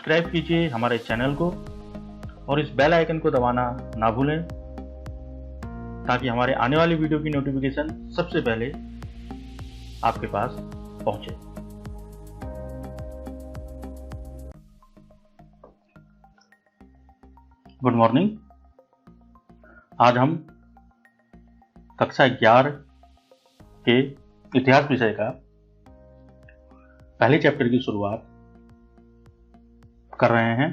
Subscribe कीजिए हमारे channel को और इस बेल आइकन को दबाना ना भूलें ताकि हमारे आने वाली वीडियो की नोटिफिकेशन सबसे पहले आपके पास पहुंचे। Good morning. आज हम कक्षा 11 के इतिहास विषय का पहले चैप्टर की शुरुआत कर रहे हैं,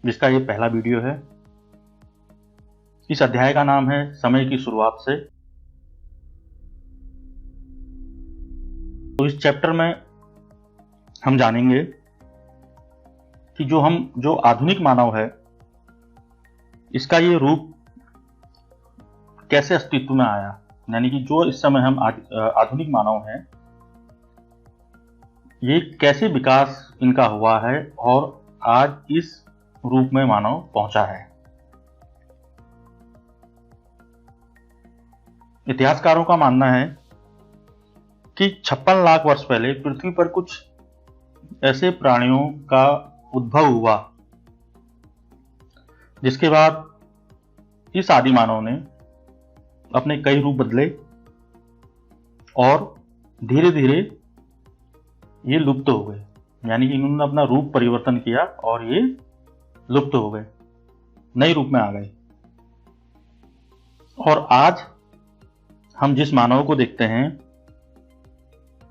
जिसका ये पहला वीडियो है। इस अध्याय का नाम है समय की शुरुआत से। तो इस चैप्टर में हम जानेंगे कि जो आधुनिक मानव है, इसका ये रूप कैसे अस्तित्व में आया, यानी कि जो इस समय हम आधुनिक मानव हैं, ये कैसे विकास इनका हुआ है और आज इस रूप में मानव पहुंचा है। इतिहासकारों का मानना है कि 56 लाख वर्ष पहले पृथ्वी पर कुछ ऐसे प्राणियों का उद्भव हुआ, जिसके बाद इस आदि मानव ने अपने कई रूप बदले और धीरे धीरे ये लुप्त हो गए, यानी कि इन्होंने अपना रूप परिवर्तन किया और ये लुप्त हो गए, नए रूप में आ गए। और आज हम जिस मानव को देखते हैं,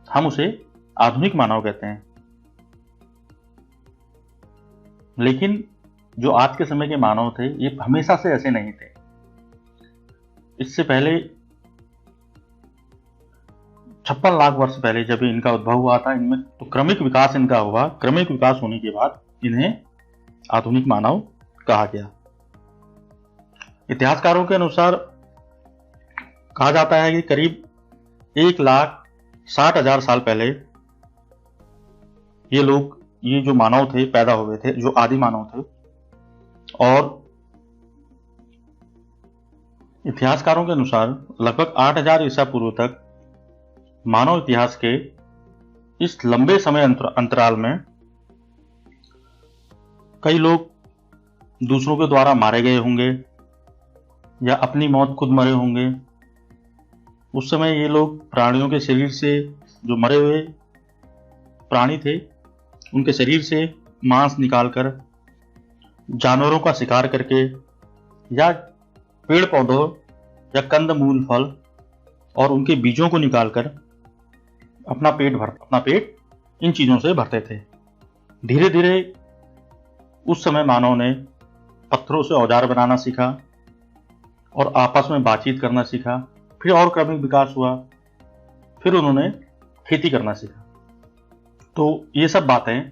हम उसे आधुनिक मानव कहते हैं। लेकिन जो आज के समय के मानव थे, ये हमेशा से ऐसे नहीं थे। इससे पहले 56 लाख वर्ष पहले जब इनका उद्भव हुआ था, इनमें तो क्रमिक विकास इनका हुआ। क्रमिक विकास होने के बाद इन्हें आधुनिक मानव कहा गया। इतिहासकारों के अनुसार कहा जाता है कि करीब 1,60,000 साल पहले ये जो मानव थे पैदा हुए थे, जो आदि मानव थे। और इतिहासकारों के अनुसार लगभग 8,000 ईसा पूर्व तक मानव इतिहास के इस लंबे समय अंतराल में कई लोग दूसरों के द्वारा मारे गए होंगे या अपनी मौत खुद मरे होंगे। उस समय ये लोग प्राणियों के शरीर से, जो मरे हुए प्राणी थे, उनके शरीर से मांस निकालकर जानवरों का शिकार करके या पेड़ पौधों या कंद मूल फल और उनके बीजों को निकालकर अपना पेट इन चीजों से भरते थे। धीरे धीरे उस समय मानव ने पत्थरों से औजार बनाना सीखा और आपस में बातचीत करना सीखा। फिर और क्रमिक विकास हुआ, फिर उन्होंने खेती करना सीखा। तो ये सब बातें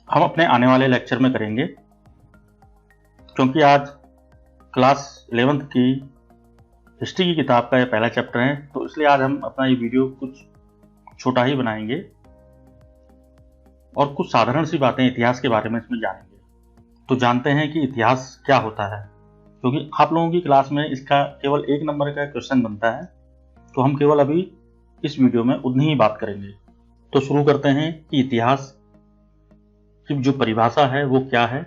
हम अपने आने वाले लेक्चर में करेंगे, क्योंकि आज क्लास 11th की हिस्ट्री की किताब का यह पहला चैप्टर है। तो इसलिए आज हम अपना ये वीडियो कुछ छोटा ही बनाएंगे और कुछ साधारण सी बातें इतिहास के बारे में इसमें जानेंगे। तो जानते हैं कि इतिहास क्या होता है, क्योंकि आप लोगों की क्लास में इसका केवल 1 नंबर का क्वेश्चन बनता है। तो हम केवल अभी इस वीडियो में उतनी ही बात करेंगे। तो शुरू करते हैं कि इतिहास की जो परिभाषा है वो क्या है।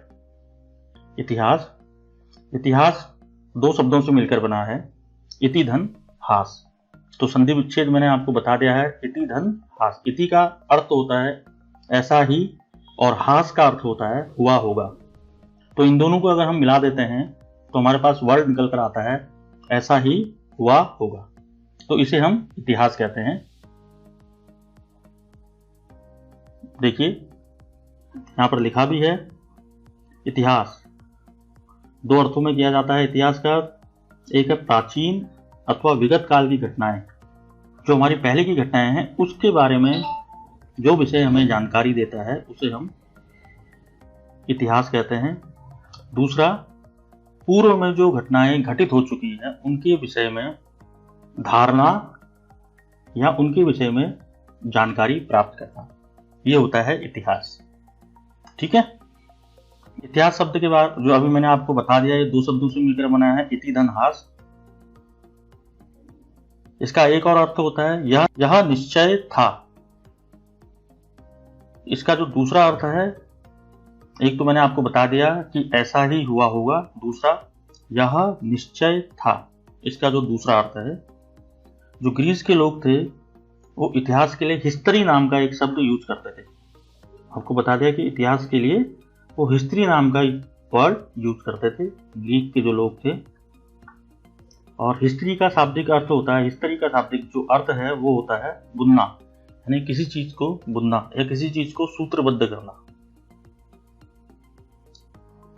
इतिहास 2 शब्दों से मिलकर बना है, इति धन हास। तो संधि विच्छेद मैंने आपको बता दिया है, इति धन हास। इति का अर्थ होता है ऐसा ही और हास का अर्थ होता है हुआ होगा। तो इन दोनों को अगर हम मिला देते हैं तो हमारे पास वर्ड निकल कर आता है ऐसा ही हुआ होगा। तो इसे हम इतिहास कहते हैं। देखिए यहां पर लिखा भी है, इतिहास 2 अर्थों में किया जाता है। इतिहास का एक है प्राचीन अथवा विगत काल की घटनाएं, जो हमारी पहले की घटनाएं हैं, उसके बारे में जो विषय हमें जानकारी देता है उसे हम इतिहास कहते हैं। दूसरा, पूर्व में जो घटनाएं घटित हो चुकी हैं उनके विषय में धारणा या उनके विषय में जानकारी प्राप्त करना, ये होता है इतिहास। ठीक है। इतिहास शब्द के बाद जो अभी मैंने आपको बता दिया, ये 2 शब्दों से मिलकर बना है, इति धन हास। इसका एक और अर्थ होता है यह निश्चय था। इसका जो दूसरा अर्थ है एक तो मैंने आपको बता दिया कि ऐसा ही हुआ होगा, दूसरा यह निश्चय था, इसका जो दूसरा अर्थ है। जो ग्रीस के लोग थे वो इतिहास के लिए हिस्ट्री नाम का एक शब्द यूज करते थे। आपको बता दिया कि इतिहास के लिए वो हिस्ट्री नाम का वर्ड यूज करते थे ग्रीक के जो लोग थे। और हिस्ट्री का शाब्दिक अर्थ होता है, हिस्ट्री का शाब्दिक जो अर्थ है वो होता है बुनना, यानी किसी चीज को बुनना या किसी चीज को सूत्रबद्ध करना।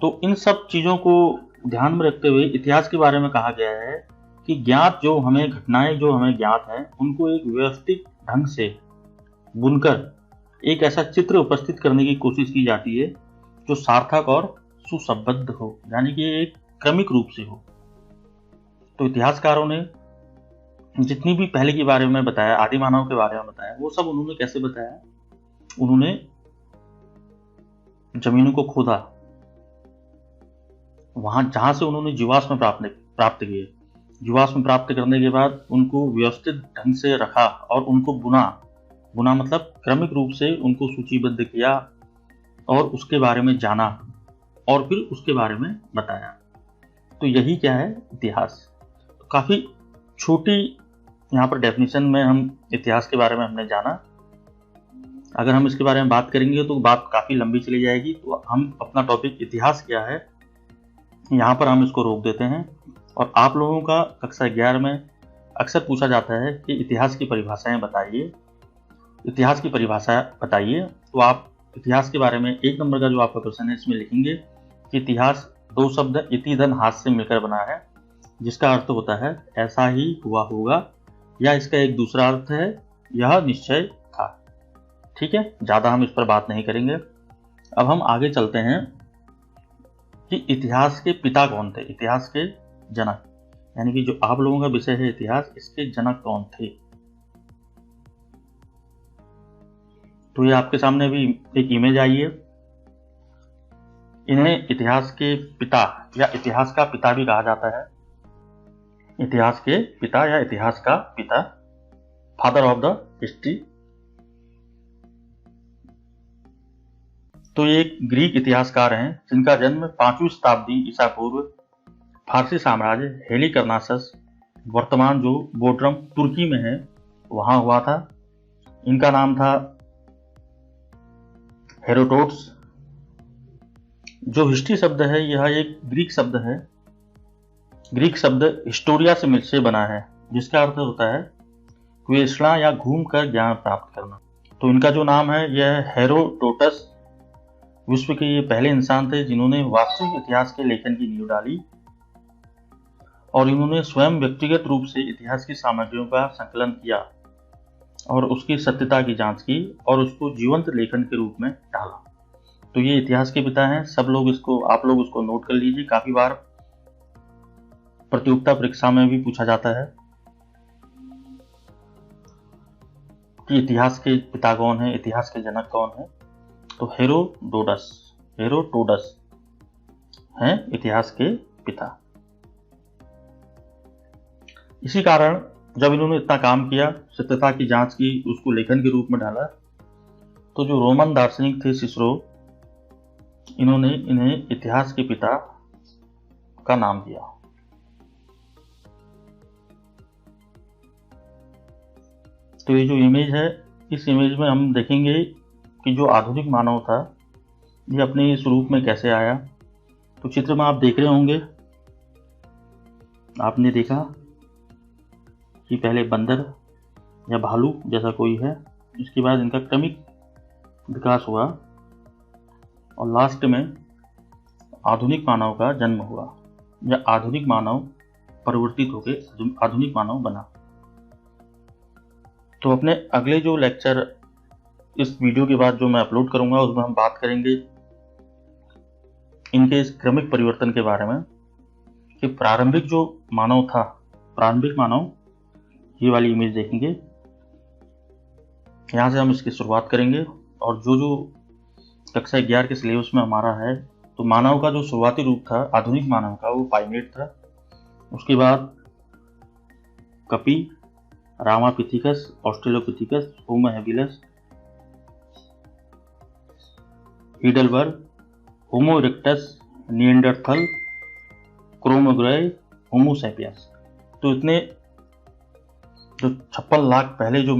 तो इन सब चीजों को ध्यान में रखते हुए इतिहास के बारे में कहा गया है कि ज्ञात जो हमें घटनाएं जो हमें ज्ञात हैं उनको एक व्यवस्थित ढंग से बुनकर एक ऐसा चित्र उपस्थित करने की कोशिश की जाती है जो सार्थक और सुसंबद्ध हो, यानी कि एक क्रमिक रूप से हो। तो इतिहासकारों ने जितनी भी पहले के बारे में बताया, आदि मानव के बारे में बताया, वो सब उन्होंने कैसे बताया? उन्होंने जमीनों को खोदा, वहां जहां से उन्होंने जीवाश्म प्राप्त किए, जीवाश्म प्राप्त करने के बाद उनको व्यवस्थित ढंग से रखा और उनको बुना मतलब क्रमिक रूप से उनको सूचीबद्ध किया और उसके बारे में जाना और फिर उसके बारे में बताया। तो यही क्या है? इतिहास। तो काफी छोटी यहाँ पर डेफिनेशन में हम इतिहास के बारे में हमने जाना। अगर हम इसके बारे में बात करेंगे तो बात काफी लंबी चली जाएगी, तो हम अपना टॉपिक इतिहास क्या है यहाँ पर हम इसको रोक देते हैं। और आप लोगों का कक्षा 11 में अक्सर पूछा जाता है कि इतिहास की परिभाषाएं बताइए, इतिहास की परिभाषा बताइए। तो आप इतिहास के बारे में 1 नंबर का जो आपका क्वेश्चन है इसमें लिखेंगे कि इतिहास 2 शब्द इति धन हाथ से मिलकर बना है, जिसका अर्थ होता है ऐसा ही हुआ होगा, या इसका एक दूसरा अर्थ है यह निश्चय था। ठीक है, ज्यादा हम इस पर बात नहीं करेंगे। अब हम आगे चलते हैं कि इतिहास के पिता कौन थे, इतिहास के जनक, यानी कि जो आप लोगों का विषय है इतिहास, इसके जनक कौन थे। तो ये आपके सामने भी एक इमेज आई है। इन्हें इतिहास के पिता या इतिहास का पिता भी कहा जाता है। इतिहास के पिता या इतिहास का पिता, फादर ऑफ द हिस्ट्री। तो ये एक ग्रीक इतिहासकार हैं जिनका जन्म 5वीं शताब्दी ईसा पूर्व फारसी साम्राज्य हेलिकर्नासस, वर्तमान जो बोड्रम तुर्की में है, वहां हुआ था। इनका नाम था हेरोडोटस। जो हिस्ट्री शब्द है यह एक ग्रीक शब्द है, ग्रीक शब्द हिस्टोरिया से बना है, जिसका अर्थ होता है क्वेश्चना या घूम कर ज्ञान प्राप्त करना। तो इनका जो नाम है यह हेरोडोटस विश्व के ये पहले इंसान थे जिन्होंने वास्तविक इतिहास के लेखन की नींव डाली, और इन्होंने स्वयं व्यक्तिगत रूप से इतिहास की सामग्रियों का संकलन किया और उसकी सत्यता की जांच की और उसको जीवंत लेखन के रूप में डाला। तो ये इतिहास के पिता हैं। सब लोग इसको, आप लोग उसको नोट कर लीजिए, काफी बार प्रतियोगिता परीक्षा में भी पूछा जाता है कि इतिहास के पिता कौन है, इतिहास के जनक कौन है। तो हेरोडोटस हैं इतिहास के पिता। इसी कारण जब इन्होंने इतना काम किया, सत्यता की जांच की, उसको लेखन के रूप में डाला, तो जो रोमन दार्शनिक थे सिसरो, इन्होंने इन्हें इतिहास के पिता का नाम दिया। तो ये जो इमेज है, इस इमेज में हम देखेंगे कि जो आधुनिक मानव था ये अपने इस रूप में कैसे आया। तो चित्र में आप देख रहे होंगे, आपने देखा कि पहले बंदर या भालू जैसा कोई है, इसके बाद इनका क्रमिक विकास हुआ और लास्ट में आधुनिक मानव का जन्म हुआ, या आधुनिक मानव परिवर्तित होकर आधुनिक मानव बना। तो अपने अगले जो लेक्चर इस वीडियो के बाद जो मैं अपलोड करूंगा उसमें हम बात करेंगे इनके इस क्रमिक परिवर्तन के बारे में, कि प्रारंभिक जो मानव था, प्रारंभिक मानव, ये वाली इमेज देखेंगे, यहाँ से हम इसकी शुरुआत करेंगे। और जो जो कक्षा 11 के सिलेबस में हमारा है, तो मानव का जो शुरुआती रूप था आधुनिक मानव का, वो प्राइमेट था। उसके बाद कपी, Ramapithecus, Australopithecus, Homo habilis, Heidelberg, Homo erectus, Neanderthal, क्रोमोग्राई, होमो सैपियंस। तो इतने जो 56 लाख पहले जो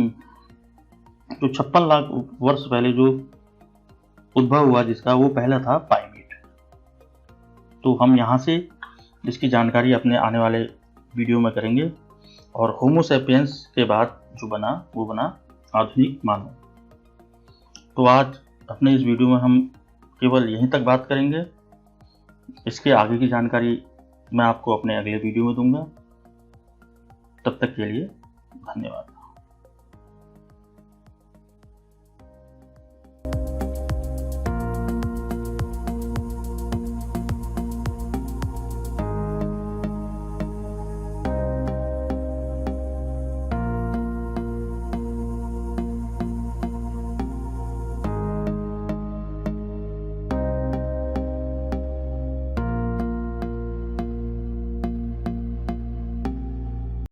56 लाख वर्ष पहले जो उद्भव हुआ जिसका, वो पहला था प्राइमेट। तो हम यहाँ से इसकी जानकारी अपने आने वाले वीडियो में करेंगे। और होमो सैपियंस के बाद जो बना वो बना आधुनिक मानव। तो आज अपने इस वीडियो में हम केवल यहीं तक बात करेंगे। इसके आगे की जानकारी मैं आपको अपने अगले वीडियो में दूंगा। तब तक के लिए धन्यवाद।